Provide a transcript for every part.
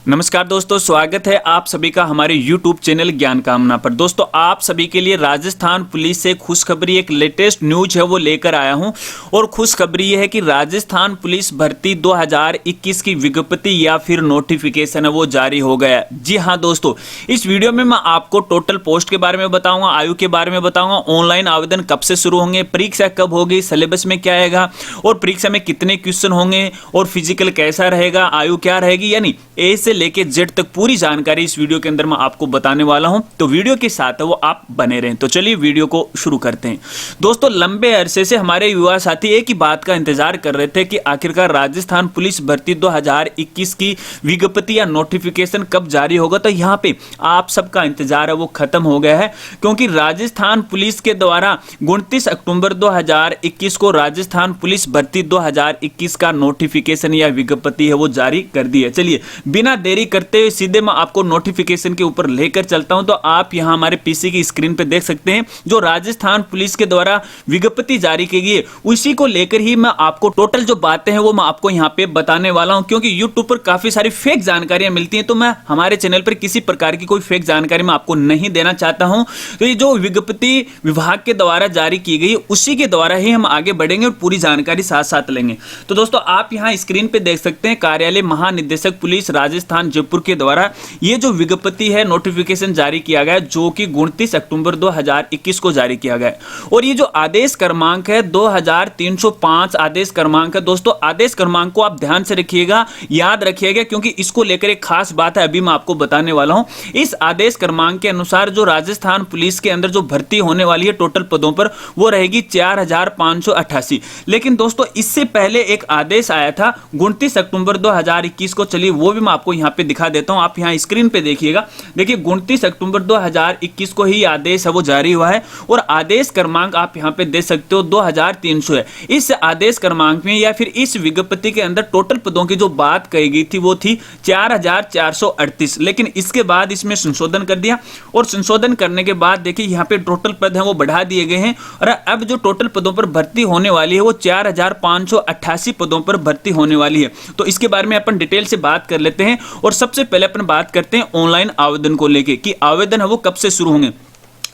नमस्कार दोस्तों, स्वागत है आप सभी का हमारे YouTube चैनल ज्ञान कामना पर। दोस्तों, आप सभी के लिए राजस्थान पुलिस से खुशखबरी, एक लेटेस्ट न्यूज है वो लेकर आया हूं। और खुशखबरी ये है कि राजस्थान पुलिस भर्ती 2021 की विज्ञप्ति या फिर नोटिफिकेशन है वो जारी हो गया। जी हां दोस्तों, इस वीडियो में मैं आपको टोटल पोस्ट के बारे में बताऊंगा, आयु के बारे में बताऊंगा, ऑनलाइन आवेदन कब से शुरू होंगे, परीक्षा कब होगी, सिलेबस में क्या आएगा और परीक्षा में कितने क्वेश्चन होंगे और फिजिकल कैसा रहेगा, आयु क्या रहेगी, यानी ए से लेके जेड तक पूरी जानकारी इस वीडियो के अंदर मैं आपको बताने वाला हूं। तो वीडियो के साथ वो आप बने रहें। तो चलिए वीडियो को शुरू करते हैं। दोस्तों, लंबे अरसे से हमारे युवा साथी एक ही बात का इंतजार कर रहे थे कि आखिरकार राजस्थान पुलिस भर्ती 2021 की विज्ञप्ति या नोटिफिकेशन कब जारी होगा। तो यहाँ पे आप सबका इंतजार है वो खत्म हो गया है, क्योंकि राजस्थान पुलिस के द्वारा 29 अक्टूबर 2021 को राजस्थान पुलिस भर्ती 2021 का नोटिफिकेशन या विज्ञप्ति है वो जारी कर दी है। चलिए बिना देरी करते हुए सीधे मैं आपको नोटिफिकेशन के ऊपर लेकर चलता हूं। तो आप यहां हमारे पीसी की स्क्रीन पे देख सकते हैं जो राजस्थान पुलिस के द्वारा विज्ञप्ति जारी की गई है, उसी को लेकर ही मैं आपको टोटल जो बातें हैं वो मैं आपको यहां पे बताने वाला हूं। क्योंकि यूट्यूब पर काफी सारी फेक जानकारियां मिलती हैं, तो मैं हमारे चैनल पर किसी प्रकार की कोई फेक जानकारी मैं आपको नहीं देना चाहता हूं। तो ये जो विज्ञप्ति विभाग के द्वारा जारी की गई उसी के द्वारा ही हम आगे बढ़ेंगे और पूरी जानकारी साथ साथ लेंगे। तो दोस्तों, आप यहां स्क्रीन पे देख सकते हैं कार्यालय महानिदेशक पुलिस राजस्थान जयपुर के द्वारा ये जो विज्ञप्ति है नोटिफिकेशन जारी किया गया, जो कि 29 अक्टूबर 2021 को जारी किया गया। और ये जो आदेश क्रमांक है 2305 आदेश क्रमांक है। दोस्तों, आदेश क्रमांक को आप ध्यान से रखिएगा, याद रखिएगा, क्योंकि इसको लेकर एक खास बात है अभी मैं आपको बताने वाला हूं। इस आदेश क्रमांक के अनुसार जो राजस्थान पुलिस के अंदर जो भर्ती होने वाली है टोटल पदों पर वो रहेगी 4588। लेकिन दोस्तों, इससे पहले एक आदेश आया था 29 अक्टूबर 2021 को। चलिए वो भी मैं आपको यहां पे दिखा देता हूं। आप यहां स्क्रीन पे देखिएगा, देखिए 29 अक्टूबर 2021 को ही आदेश है वो जारी हुआ है और आदेश क्रमांक आप यहां पे देख सकते हो 2300 है। इस आदेश क्रमांक में या फिर इस विज्ञप्ति के अंदर टोटल पदों की जो बात कही गई थी वो थी 4438। लेकिन इसके बाद इसमें संशोधन कर दिया और संशोधन करने के बाद देखिए यहां पे टोटल पद है वो बढ़ा दिए गए हैं और अब जो टोटल पदों पर भर्ती होने वाली है वो 4588 पदों पर भर्ती होने वाली है। तो इसके बारे में अपन डिटेल से बात कर लेते हैं और सबसे पहले अपन बात करते हैं ऑनलाइन आवेदन को लेके कि आवेदन है वो कब से शुरू होंगे।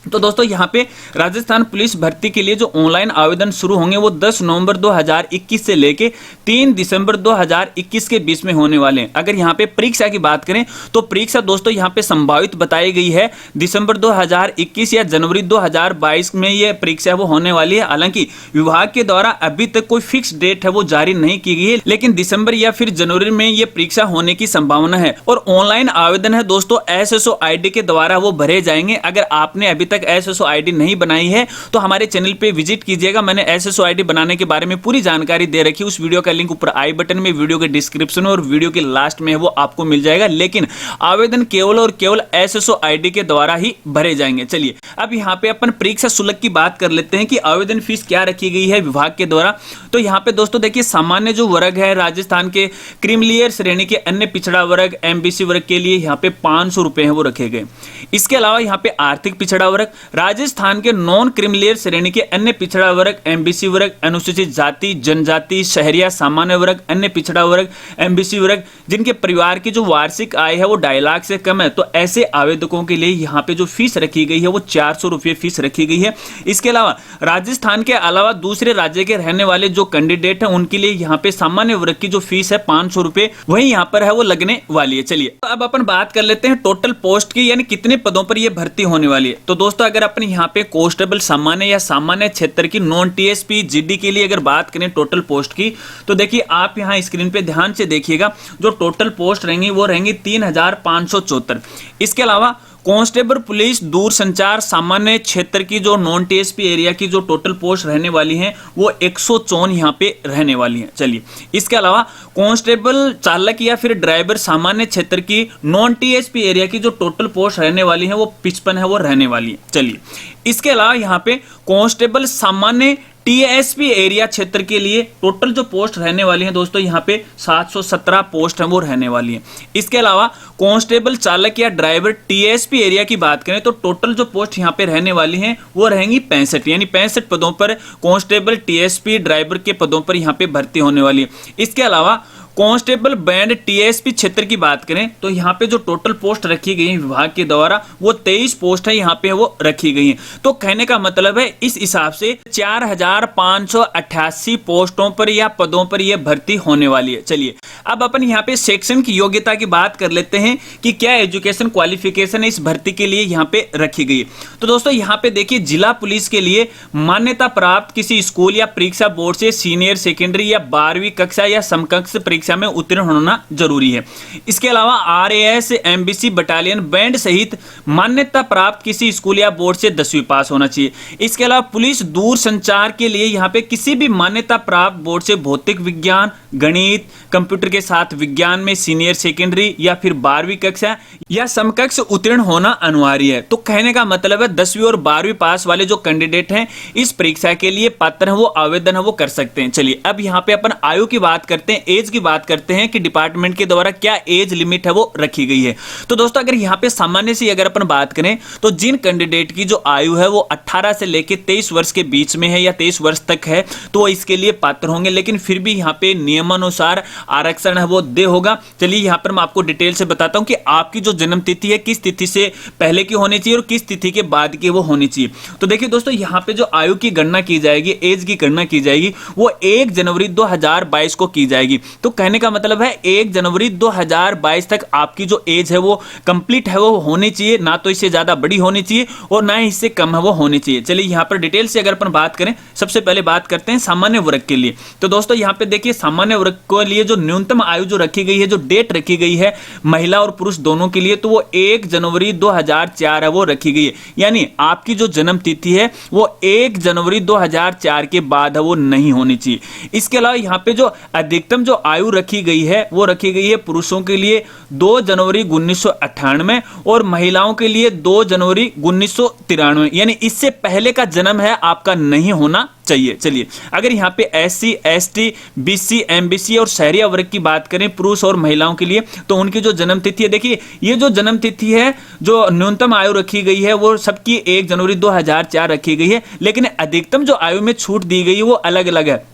तो दोस्तों, यहाँ पे राजस्थान पुलिस भर्ती के लिए जो ऑनलाइन आवेदन शुरू होंगे वो 10 नवंबर 2021 से लेके 3 दिसंबर 2021 के बीच में होने वाले हैं। अगर यहाँ पे परीक्षा की बात करें तो परीक्षा दोस्तों यहाँ पे संभावित बताई गई है दिसंबर 2021 या जनवरी 2022 में ये परीक्षा वो होने वाली है। हालांकि विभाग के द्वारा अभी तक कोई फिक्स डेट है वो जारी नहीं की गई है, लेकिन दिसंबर या फिर जनवरी में ये परीक्षा होने की संभावना है। और ऑनलाइन आवेदन है दोस्तों SSO ID के द्वारा वो भरे जाएंगे। अगर आपने अभी तक SSO ID नहीं बनाई है तो हमारे चैनल पे विजिट कीजिएगा। मैंने SSO ID बनाने के बारे में पूरी जानकारी दे रखी है, उस वीडियो का लिंक ऊपर आई बटन में, वीडियो के डिस्क्रिप्शन में और वीडियो के लास्ट में वो आपको मिल जाएगा। लेकिन आवेदन केवल और केवल SSO ID के द्वारा ही भरे जाएंगे। चलिए अब यहाँ पे अपन परीक्षा शुल्क की बात कर लेते हैं कि आवेदन फीस क्या रखी गई है विभाग के द्वारा। तो यहाँ पे दोस्तों देखिए, सामान्य जो वर्ग है राजस्थान के क्रीमिलियर श्रेणी के अन्य पिछड़ा वर्ग MBC वर्ग के लिए यहाँ पे 500 रुपए है वो रखे गए। इसके अलावा यहाँ पे आर्थिक पिछड़ा वर्ग, राजस्थान के नॉन क्रीमिलियर श्रेणी के अन्य पिछड़ा वर्ग MBC वर्ग, अनुसूचित जाति जनजाति, शहरिया सामान्य वर्ग, अन्य पिछड़ा वर्ग MBC वर्ग, जिनके परिवार की जो वार्षिक आय है वो 2.5 लाख से कम है, तो ऐसे आवेदकों के लिए यहाँ पे जो फीस रखी गई है वो 400 रुपये फीस रखी गई है। इसके अलावा राजस्थान के अलावा दूसरे राज्य के रहने वाले जो कैंडिडेट हैं उनके लिए यहाँ पे सामान्य वर्ग की जो फीस है 500 रुपये वही यहाँ पर है वो लगने वाली है। चलिए तो अब अपन बात कर लेते हैं टोटल पोस्ट की, यानी कितने पदों पर यह भर्ती होने वाली है। तो दोस्तों, अगर अपन यहाँ पे कांस्टेबल सामान्य या सामान्य क्षेत्र की नॉन TSP GD के लिए अगर बात करें टोटल पोस्ट की, तो देखिए आप यहाँ स्क्रीन पे ध्यान से देखिएगा, जो टोटल पोस्ट रहेंगी वो रहेंगी 3574। इसके अलावा कांस्टेबल पुलिस दूरसंचार सामान्य क्षेत्र की जो नॉन TSP एरिया की जो टोटल पोस्ट रहने वाली हैं वो 154 यहाँ पे रहने वाली हैं। चलिए इसके अलावा कांस्टेबल चालक या फिर ड्राइवर सामान्य क्षेत्र की नॉन TSP एरिया की जो टोटल पोस्ट रहने वाली है वो 55 है वो रहने वाली है। चलिए इसके अलावा यहाँ पे कांस्टेबल सामान्य TSP एरिया क्षेत्र के लिए टोटल जो पोस्ट रहने वाली हैं दोस्तों यहाँ पे 717 पोस्ट हैं वो रहने वाली हैं। इसके अलावा कांस्टेबल चालक या ड्राइवर TSP एरिया की बात करें तो टोटल जो पोस्ट यहाँ पे रहने वाली हैं वो रहेंगी 65, यानी 65 पदों पर कांस्टेबल TSP ड्राइवर के पदों पर यहाँ पे भर्ती होने वाली है। इसके अलावा कांस्टेबल बैंड टीएसपी क्षेत्र की बात करें तो यहाँ पे जो टोटल पोस्ट रखी गई है विभाग के द्वारा वो 23 पोस्ट है यहाँ पे वो रखी गई है। तो कहने का मतलब है इस हिसाब से 4588 पोस्टों पर या पदों पर यह भर्ती होने वाली है। चलिए अब अपन यहाँ पे सेक्शन की योग्यता की बात कर लेते हैं कि क्या एजुकेशन क्वालिफिकेशन इस भर्ती के लिए यहाँ पे रखी गई है। तो दोस्तों यहाँ पे देखिए जिला पुलिस के लिए मान्यता प्राप्त किसी स्कूल या परीक्षा बोर्ड से सीनियर सेकेंडरी या 12वीं कक्षा या समकक्ष परीक्षा में उत्तीर्ण होना जरूरी है। इसके अलावा आरएएस एमबीसी बटालियन बैंड सहित मान्यता प्राप्त किसी स्कूल या बोर्ड से 10वीं पास होना चाहिए। इसके अलावा पुलिस दूर संचार के लिए यहाँ पे किसी भी मान्यता प्राप्त बोर्ड से भौतिक विज्ञान, गणित, कंप्यूटर के साथ विज्ञान में सीनियर सेकेंडरी या फिर 12वीं कक्षा या समकक्ष उत्तीर्ण होना अनिवार्य है। तो कहने का मतलब है 10वीं और 12वीं पास वाले जो कैंडिडेट हैं इस परीक्षा के लिए पात्र हैं वो आवेदन है वो कर सकते हैं। चलिए अब यहाँ पे अपन आयु की बात करते हैं, एज की बात करते हैं कि डिपार्टमेंट के द्वारा क्या एज लिमिट है वो रखी गई है। तो दोस्तों अगर यहाँ पे सामान्य से अगर अपन बात करें तो जिन कैंडिडेट की जो आयु है वो 18 से लेकर 23 वर्ष के बीच में है या 23 वर्ष तक है तो वो इसके लिए पात्र होंगे, लेकिन फिर भी यहाँ पे नियमानुसार आरक्षण है वो दे होगा। चलिए यहाँ पर मैं आपको डिटेल से बताता हूँ कि आपकी जो जन्म तिथि है किस तिथि से पहले की होनी चाहिए और किस तिथि के बाद की वो होनी चाहिए। तो देखिए दोस्तों यहाँ पे जो आयु की गणना की जाएगी, एज की गणना की जाएगी वो 1 जनवरी 2022 को की जाएगी। तो कहने का मतलब है 1 जनवरी 2022 तक आपकी जो एज है वो कंप्लीट है वो होनी चाहिए, ना तो इससे ज्यादा बड़ी होनी चाहिए और ना ही इससे कम है वो होनी चाहिए। चलिए यहाँ पर डिटेल से अगर अपन बात करें, सबसे पहले बात करते हैं सामान्य वर्ग के लिए। तो दोस्तों यहाँ पे देखिए सामान्य वर्ग के लिए जो न्यूनतम आयु जो रखी गई है, जो डेट रखी गई है महिला और पुरुष दोनों के लिए, तो वो 1 जनवरी 2004 है वो रखी गई है। यानी आपकी जो जन्म तिथि है वो 1 जनवरी 2004 के बाद है वो नहीं होनी चाहिए। इसके अलावा यहाँ पे जो अधिकतम जो आयु रखी गई है वो रखी गई है पुरुषों के लिए 2 जनवरी 1998 और महिलाओं के लिए 2 जनवरी 1993, यानी इससे पहले का जन्म है आपका नहीं होना चाहिए। चलिए अगर यहाँ पे एससी, एसटी, बीसी, एमबीसी और शहरिया वर्ग की बात करें पुरुष और महिलाओं के लिए तो उनकी जो जन्म तिथि है, देखिए ये जो जन्म तिथि है जो न्यूनतम आयु रखी गई है वो सबकी 1 जनवरी 2004 रखी गई है, लेकिन अधिकतम जो आयु में छूट दी गई है वो अलग अलग है।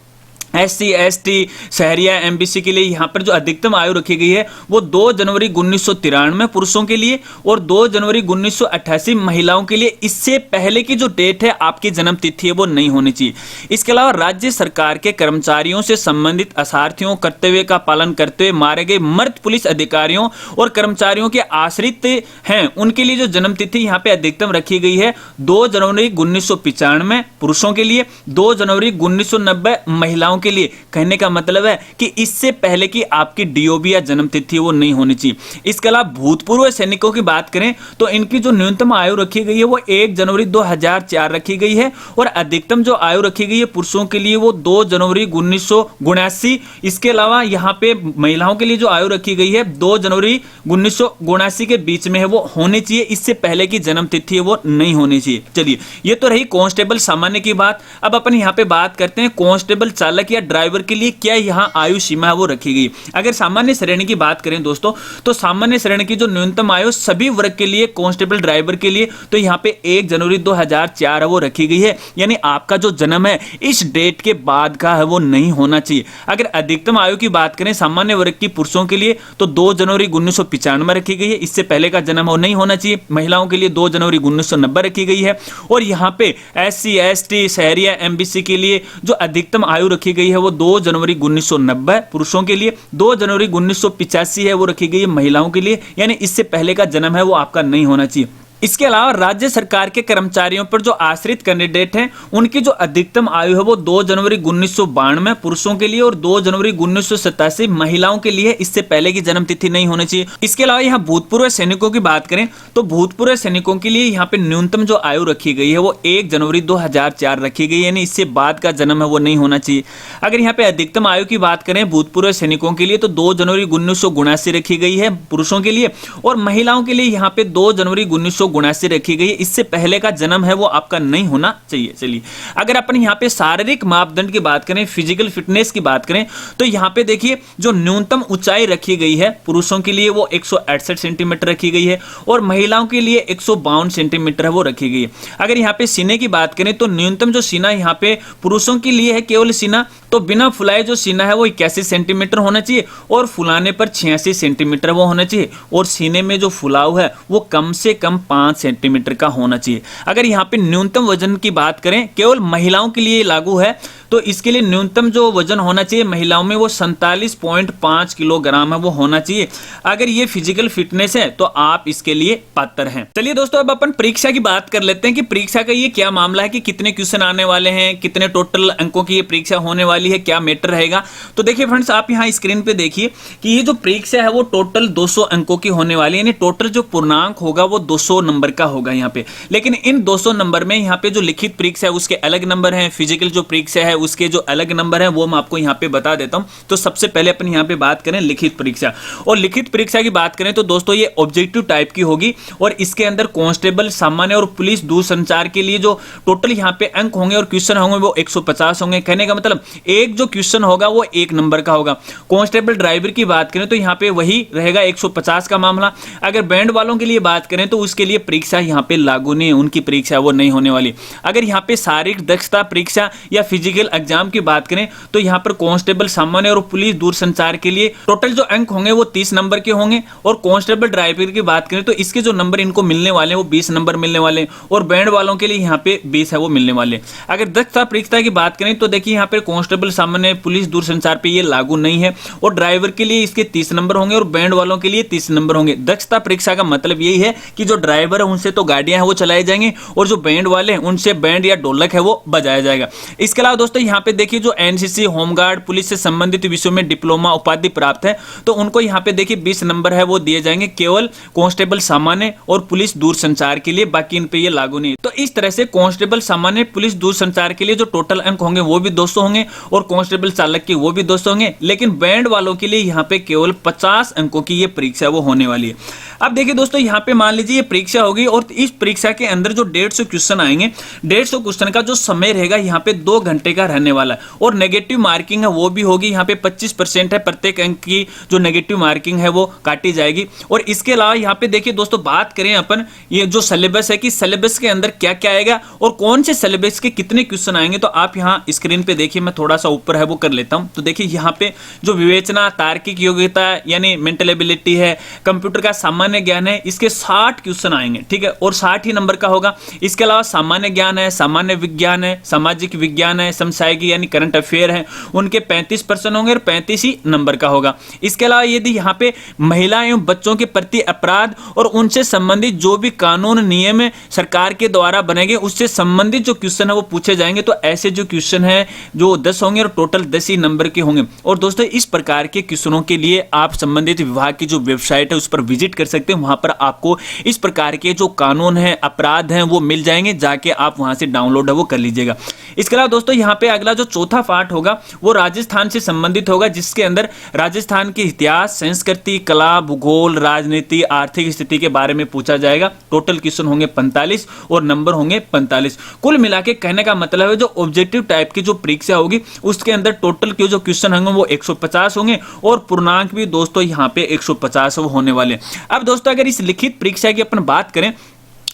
एससी, एसटी, शहरिया, एमबीसी के लिए यहाँ पर जो अधिकतम आयु रखी गई है वो 2 जनवरी 1993 पुरुषों के लिए और 2 जनवरी 1988 महिलाओं के लिए। इससे पहले की जो डेट है आपकी जन्म तिथि है वो नहीं होनी चाहिए। इसके अलावा राज्य सरकार के कर्मचारियों से संबंधित असार्थियों कर्तव्य का पालन करते हुए मारे गए मर्द पुलिस अधिकारियों और कर्मचारियों के आश्रित हैं उनके लिए जो जन्म तिथि यहाँ पे अधिकतम रखी गई है 2 जनवरी 1995 पुरुषों के लिए, 2 जनवरी 1990 महिलाओं के लिए। कहने का मतलब है कि इससे पहले की आपकी डीओबी या जन्म तिथि वो नहीं होनी चाहिए। इसके अलावा भूतपूर्व सैनिकों की बात करें तो इनकी जो न्यूनतम आयु रखी गई है वो 1 जनवरी 2004 रखी गई है और अधिकतम जो आयु रखी गई है पुरुषों के लिए वो 2 जनवरी 1979। इसके अलावा यहाँ पे महिलाओं के लिए जो आयु रखी गई है 2 जनवरी 1979 के बीच में है वो होनी चाहिए, इससे पहले की जन्म तिथि है वो नहीं होनी चाहिए। चलिए ये तो रही कांस्टेबल सामान्य की बात। अब अपन यहाँ पे बात करते हैं कांस्टेबल चालक या ड्राइवर के लिए क्या यहाँ आयु सीमा है वो रखी गई। अगर सामान्य श्रेणी की बात करें दोस्तों तो सामान्य श्रेणी की जो न्यूनतम आयु सभी वर्ग के लिए कांस्टेबल ड्राइवर के लिए तो यहाँ पे 1 जनवरी 2004 है वो रखी गई है, यानी आपका जो जन्म है इस डेट के बाद का है वो नहीं होना चाहिए। अगर अधिकतम आयु की बात करें सामान्य वर्ग की पुरुषों के लिए तो 2 जनवरी 1995 रखी गई है, इससे पहले का जन्म वो नहीं होना चाहिए। महिलाओं के लिए 2 जनवरी 1990 रखी गई है और यहाँ पे एससी, एसटी, शहरिया, एमबीसी के लिए जो अधिकतम आयु रखी गई है वो 2 जनवरी 1990 पुरुषों के लिए, 2 जनवरी 1985 है वो रखी गई है महिलाओं के लिए, यानी इससे पहले का जन्म है वो आपका नहीं होना चाहिए। इसके अलावा राज्य सरकार के कर्मचारियों पर जो आश्रित कैंडिडेट हैं उनकी जो अधिकतम आयु है वो 2 जनवरी 1992 पुरुषों के लिए और 2 जनवरी 1987 महिलाओं के लिए, इससे पहले की जन्म तिथि नहीं होनी चाहिए। इसके अलावा यहाँ भूतपूर्व सैनिकों की बात करें तो भूतपूर्व सैनिकों के लिए यहाँ पे न्यूनतम जो आयु रखी गई है वो 1 जनवरी 2004 रखी गई है, यानी इससे बाद का जन्म है वो नहीं होना चाहिए। अगर यहाँ पे अधिकतम आयु की बात करें भूतपूर्व सैनिकों के लिए तो 2 जनवरी 1979 रखी गई है पुरुषों के लिए और महिलाओं के लिए यहाँ पे 2 जनवरी 1979 रखी गई है, इससे पहले का जन्म है वो आपका नहीं होना चाहिए। चलिए अगर अपन यहाँ पे शारीरिक मापदंड की बात करें, फिजिकल फिटनेस की बात करें तो यहाँ पे देखिए जो न्यूनतम ऊंचाई रखी गई है पुरुषों के लिए वो 168 सेंटीमीटर रखी गई है और महिलाओं के लिए 152 सेंटीमीटर है वो रखी गई है। अगर यहाँ पे सीने की बात करें तो न्यूनतम जो सीना यहाँ पे पुरुषों के लिए है केवल सीना तो बिना फुलाए जो सीना है वो 81 सेंटीमीटर होना चाहिए और फुलाने पर 86 सेंटीमीटर वो होना चाहिए, और सीने में जो फुलाव है वो कम से कम 5 सेंटीमीटर का होना चाहिए। अगर यहाँ पे न्यूनतम वजन की बात करें, केवल महिलाओं के लिए लागू है, तो इसके लिए न्यूनतम जो वजन होना चाहिए महिलाओं में वो 47.5 किलोग्राम है वो होना चाहिए। अगर ये फिजिकल फिटनेस है तो आप इसके लिए पात्र हैं। चलिए दोस्तों, अब अपन परीक्षा की बात कर लेते हैं कि परीक्षा का ये क्या मामला है, कि कितने क्वेश्चन आने वाले हैं, कितने टोटल अंकों की ये परीक्षा होने वाली है, क्या मैटर रहेगा। तो देखिए फ्रेंड्स, आप यहाँ स्क्रीन पे देखिए कि ये जो परीक्षा है वो टोटल 200 अंकों की होने वाली है, यानी टोटल जो पूर्णांक होगा वो 200 नंबर का होगा यहाँ पे। लेकिन इन 200 नंबर में यहाँ पे जो लिखित परीक्षा है उसके अलग नंबर है, फिजिकल जो परीक्षा है उसके जो अलग नंबर है वो मैं आपको यहाँ पे बता देता हूँ। तो सबसे पहले अपन यहाँ पे बात करें लिखित परीक्षा, और लिखित परीक्षा की बात करें तो दोस्तों ये ऑब्जेक्टिव टाइप की होगी, और इसके अंदर कांस्टेबल, सामान्य और पुलिस दूरसंचार के लिए जो टोटल यहाँ पे अंक होंगे और क्वेश्चन होंगे वो 150 होंगे। कहने का मतलब एक जो क्वेश्चन होगा वो 1 नंबर का होगा। कांस्टेबल ड्राइवर की बात करें तो यहाँ पे वही रहेगा 150 का मामला। अगर बैंड वालों के लिए बात करें तो उसके लिए परीक्षा यहाँ पे लागू नहीं है, उनकी परीक्षा वो नहीं होने वाली। अगर यहाँ पे शारीरिक दक्षता परीक्षा या फिजिकल एग्जाम की बात करें तो यहाँ पर कांस्टेबल, सामान्य और पुलिस दूरसंचार के लिए टोटल जो अंक होंगे वो 30 नंबर के होंगे, और कांस्टेबल ड्राइवर की बात करें तो इसके जो नंबर इनको मिलने वाले हैं वो 20 नंबर मिलने वाले, और बैंड वालों के लिए यहाँ पे 20 है वो मिलने वाले। अगर दक्षता परीक्षा की बात करें तो देखिए यहाँ पे कांस्टेबल, सामान्य, पुलिस दूरसंचार पे ये लागू नहीं है, और ड्राइवर के लिए इसके 30 नंबर होंगे और बैंड वालों के लिए 30 नंबर होंगे। दक्षता परीक्षा का मतलब यही है कि जो ड्राइवर है उनसे तो गाड़ियां हैं वो चलाए जाएंगे, और जो बैंड वाले हैं उनसे बैंड या ढोलक है वो बजाया जाएगा। इसके अलावा दोस्तों यहाँ पे देखिए जो एनसीसी, होमगार्ड, पुलिस से संबंधित विषयों में डिप्लोमा उपाधि प्राप्त है तो उनको यहाँ पे देखिए 20 नंबर है वो दिए जाएंगे, केवल कांस्टेबल, सामान्य और पुलिस दूरसंचार के लिए, बाकी इन पे ये लागू नहीं। तो इस तरह से कांस्टेबल, सामान्य, पुलिस दूरसंचार के लिए जो टोटल अंक होंगे वो भी 200 होंगे, और कांस्टेबल चालक के वो भी 200 होंगे। लेकिन बैंड वालों के लिए यहाँ पे केवल 50 अंकों की ये परीक्षा वो होने वाली है। अब देखिए दोस्तों, यहाँ पे मान लीजिए ये परीक्षा होगी और इस परीक्षा के अंदर जो 150 क्वेश्चन आएंगे, 150 क्वेश्चन का जो समय रहेगा यहाँ पे 2 घंटे का रहने वाला है, और नेगेटिव मार्किंग है वो भी होगी। यहाँ पे 25% है, प्रत्येक अंक की जो नेगेटिव मार्किंग है वो काटी जाएगी। और इसके अलावा यहाँ पे देखिए दोस्तों, बात करें अपन ये जो सिलेबस है कि सिलेबस के अंदर क्या क्या आएगा और कौन से सिलेबस के कितने क्वेश्चन आएंगे, तो आप यहाँ स्क्रीन पे देखिए, मैं थोड़ा सा ऊपर है वो कर लेता हूँ। तो देखिए यहाँ पे जो विवेचना, तार्किक योग्यता यानी मेंटल एबिलिटी है, कंप्यूटर का सामान्य ज्ञान है, इसके 60 क्वेश्चन आएंगे, ठीक है, और 60 ही नंबर का होगा। इसके अलावा सामान्य ज्ञान है, सामान्य विज्ञान है, सामाजिक विज्ञान है, समसामयिक यानी करंट अफेयर है, उनके 35% होंगे और 35 ही नंबर का होगा। इसके अलावा यदि यहाँ पे महिला एवं बच्चों के प्रति अपराध और उनसे संबंधित जो भी कानून नियम सरकार के द्वारा बनेंगे उससे संबंधित जो क्वेश्चन है वो पूछे जाएंगे। तो ऐसे जो क्वेश्चन है जो 10 होंगे और टोटल 10 ही नंबर के होंगे। और दोस्तों, इस प्रकार के क्वेश्चनों के लिए आप संबंधित विभाग की जो वेबसाइट है उस पर विजिट कर सकते हैं। वहां पर आपको इस प्रकार के जो कानून है, अपराध हैं वो मिल जाएंगे, जाके आप वहां से डाउनलोड है वो कर लीजिएगा। इसके अलावा दोस्तों, यहाँ पे अगला जो चौथा पार्ट होगा वो राजस्थान से संबंधित होगा, जिसके अंदर राजस्थान के इतिहास, संस्कृति, कला, भूगोल, राजनीति, आर्थिक स्थिति के बारे में पूछा जाएगा। टोटल क्वेश्चन होंगे 45 और नंबर होंगे 45। कुल मिला के कहने का मतलब है जो ऑब्जेक्टिव टाइप की जो परीक्षा होगी उसके अंदर टोटल के जो क्वेश्चन होंगे वो 150 होंगे, और पूर्णांक भी दोस्तों यहाँ पे 150 होने वाले। अब दोस्तों, अगर इस लिखित परीक्षा की अपन बात करें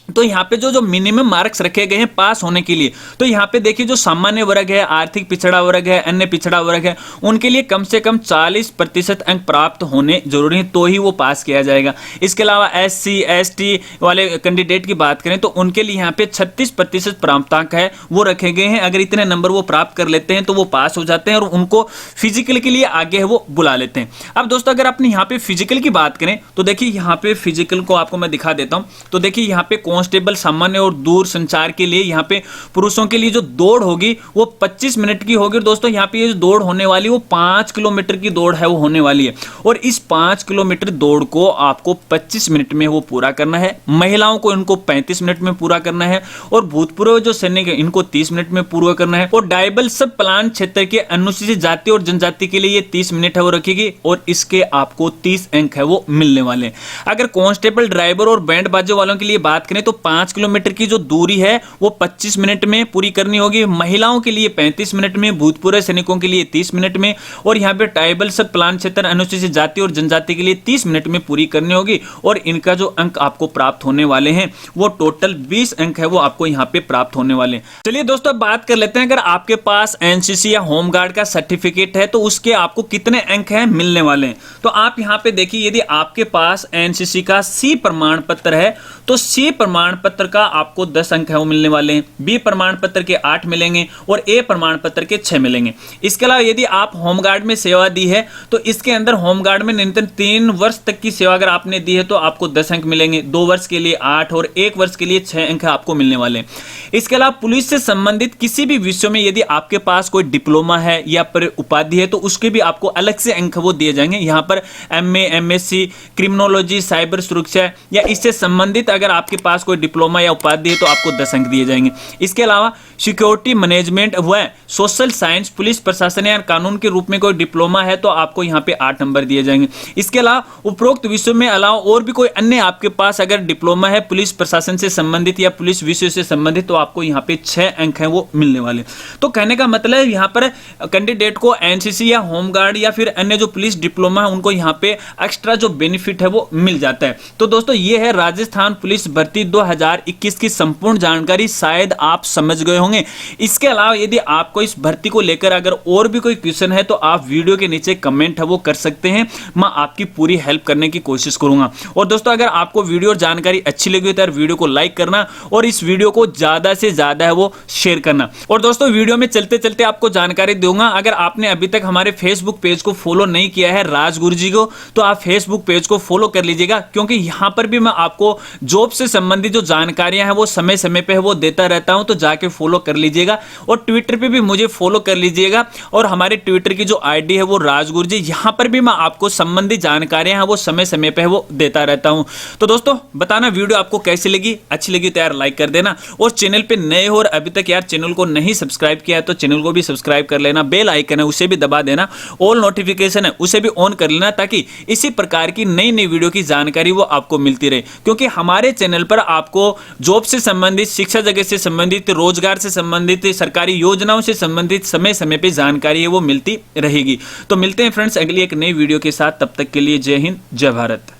तो यहाँ पे जो मिनिमम मार्क्स रखे गए हैं पास होने के लिए, तो यहाँ पे देखिए जो सामान्य वर्ग है, आर्थिक पिछड़ा वर्ग है, अन्य पिछड़ा वर्ग है, उनके लिए कम से कम 40% अंक प्राप्त होने जरूरी है, तो ही वो पास किया जाएगा। इसके अलावा SC ST वाले कैंडिडेट की बात करें तो उनके लिए यहाँ पे 36% प्राप्तांक है वो रखे गए हैं। अगर इतने नंबर वो प्राप्त कर लेते हैं तो वो पास हो जाते हैं और उनको फिजिकल के लिए आगे है वो बुला लेते हैं। अब दोस्तों, अगर अपने यहाँ पे फिजिकल की बात करें तो देखिए यहाँ पे फिजिकल को आपको मैं दिखा देता हूँ। तो देखिए यहाँ पे कांस्टेबल, सामान्य और दूर संचार के लिए यहाँ पे पुरुषों के लिए जो दौड़ होगी वो 25 मिनट की होगी। दोस्तों, यहाँ पे ये जो दौड़ होने वाली वो 5 किलोमीटर की दौड़ है वो होने वाली है, और इस 5 किलोमीटर दौड़ को आपको 25 मिनट में वो पूरा करना है। महिलाओं को इनको 35 मिनट में पूरा करना है, और भूतपूर्व जो सैनिक है इनको 30 मिनट में पूरा करना है। और डाइबल सब प्लान क्षेत्र के अनुसूचित जाति और जनजाति के लिए ये 30 मिनट है वो रखेगी, और इसके आपको 30 अंक है वो मिलने वाले। अगर कांस्टेबल, ड्राइवर और बैंड बाजे वालों के लिए बात करें तो तो 5 किलोमीटर की जो दूरी है वो 25 मिनट में पूरी करनी होगी, महिलाओं के लिए 35 मिनट में, भूतपूर्व सैनिकों के लिए 30 मिनट में, और यहाँ पे ट्राइबल सब प्लान क्षेत्र अनुसूचित जाति और जनजाति के लिए 30 मिनट में पूरी करनी होगी। और इनका जो अंक आपको प्राप्त होने वाले हैं वो टोटल 20 अंक है वो आपको यहाँ पे प्राप्त होने वाले हैं। चलिए दोस्तों बात कर लेते हैं, अगर आपके पास एनसीसी या होमगार्ड का सर्टिफिकेट है तो उसके आपको कितने अंक हैं मिलने वाले हैं। तो आप यहाँ पे देखिए, यदि आपके पास एनसीसी का सी प्रमाण पत्र है तो सी प्रमाण पत्र का आपको 10 अंक है वो मिलने वाले हैं, बी प्रमाण पत्र के 8 मिलेंगे और ए प्रमाण पत्र के 6 मिलेंगे। इसके अलावा यदि आप होमगार्ड में सेवा दी है तो इसके अंदर होमगार्ड में न्यूनतम 3 वर्ष तक की सेवा अगर आपने दी है तो आपको 10 अंक मिलेंगे, 2 वर्ष के लिए 8 और 1 वर्ष के लिए 6 अंक आपको मिलने वाले हैं। इसके अलावा पुलिस से संबंधित किसी भी विषयों में यदि आपके पास कोई डिप्लोमा है या उपाधि है तो उसके भी आपको अलग से अंक वो दिए जाएंगे। यहाँ पर एमए, एमएससी, क्रिमिनोलॉजी, साइबर सुरक्षा या इससे संबंधित अगर आपके पास कोई डिप्लोमा या उपाधि है तो आपको 10 अंक दिए जाएंगे। इसके अलावा सिक्योरिटी मैनेजमेंट व सोशल साइंस, पुलिस प्रशासन या कानून के रूप में कोई डिप्लोमा है तो आपको यहाँ पे 8 नंबर दिए जाएंगे। इसके अलावा उपरोक्त विषयों में अलावा और भी कोई अन्य आपके पास अगर डिप्लोमा है पुलिस प्रशासन से संबंधित या पुलिस विषय से संबंधित तो आपको यहाँ पे 6 अंक है वो मिलने वाले। तो कहने का मतलब यहाँ पर कैंडिडेट को एनसीसी या होमगार्ड या फिर अन्य जो पुलिस डिप्लोमा है उनको यहाँ पे एक्स्ट्रा जो बेनिफिट है वो मिल जाता है। तो दोस्तों ये है राजस्थान पुलिस भर्ती 2021 की संपूर्ण जानकारी, शायद आप समझ गए होंगे। इसके अलावा यदि आपको इस भर्ती को लेकर अगर और भी कोई क्वेश्चन है तो आप वीडियो के नीचे कमेंट है वो कर सकते हैं, मैं आपकी पूरी हेल्प करने की कोशिश करूंगा। और दोस्तों अगर आपको वीडियो और जानकारी अच्छी लगी तो यार वीडियो को लाइक करना और इस वीडियो को ज्यादा से ज्यादा है वो शेयर करना। और दोस्तों वीडियो में चलते चलते आपको जानकारी दूंगा, अगर आपने अभी तक हमारे फेसबुक पेज को फॉलो नहीं किया है राजगुरु जी को तो आप फेसबुक पेज को फॉलो कर लीजिएगा, क्योंकि यहां पर भी मैं आपको जॉब से संबंधित जो जानकारियां हैं वो समय समय पे वो देता रहता हूं, तो जाके फॉलो कर लीजिएगा। और ट्विटर पे भी मुझे फॉलो कर लीजिएगा और हमारे ट्विटर की जो आईडी है वो राजगुरु जी, यहां पर भी मैं आपको संबंधित जानकारियां हैं वो समय समय पे वो देता रहता हूं। तो दोस्तों बताना वीडियो आपको कैसी लगी, अच्छी लगी तो यार लाइक कर देना, और चैनल पे नए हो और अभी तक यार चैनल को नहीं सब्सक्राइब किया है तो चैनल को भी सब्सक्राइब कर लेना, बेल आइकन है उसे भी दबा देना, ऑल नोटिफिकेशन है उसे भी ऑन कर लेना, ताकि इसी प्रकार की नई नई वीडियो की जानकारी वो आपको मिलती रहे। क्योंकि हमारे चैनल पर आपको जॉब से संबंधित, शिक्षा जगत से संबंधित, रोजगार से संबंधित, सरकारी योजनाओं से संबंधित समय समय पे जानकारी है वो मिलती रहेगी। तो मिलते हैं फ्रेंड्स अगली एक नई वीडियो के साथ, तब तक के लिए जय हिंद, जय भारत।